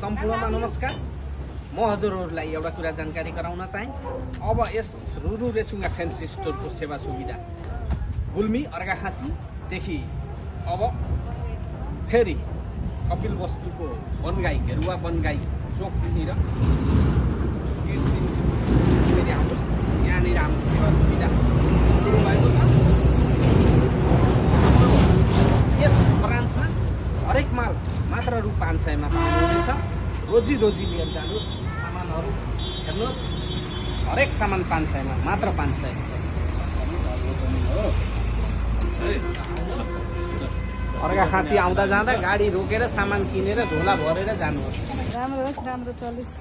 सम्पूर्णमा नमस्कार। म हजुरहरूलाई एउटा कुरा जानकारी गराउन चाहे। अब यस रुरु रेसुङ्गा फ्यान्सी स्टोरको सेवा सुविधा गुल्मी अर्घाखाँचीदेखि अब फेरि कपिल वस्तुको बनगाई घेरुवा बनगाई चोकतिर फेरि आउनुहोस्। यहाँनिर हाम्रो सेवा सुविधा सुरु भएको छ। यस ब्रान्चमा हरेक माल मात्र रु 500 मा पाउनुहुनेछ। रोजी रोजी लिएर जानुहोस्। सामानहरू हेर्नुहोस्, हरेक सामान 500 मा मात्र 500। अर्घाखाँची आउँदा जाँदा गाडी रोकेर सामान किनेर झोला भरेर जानुहोस्। राम्रो होस्, राम्रो चलोस्।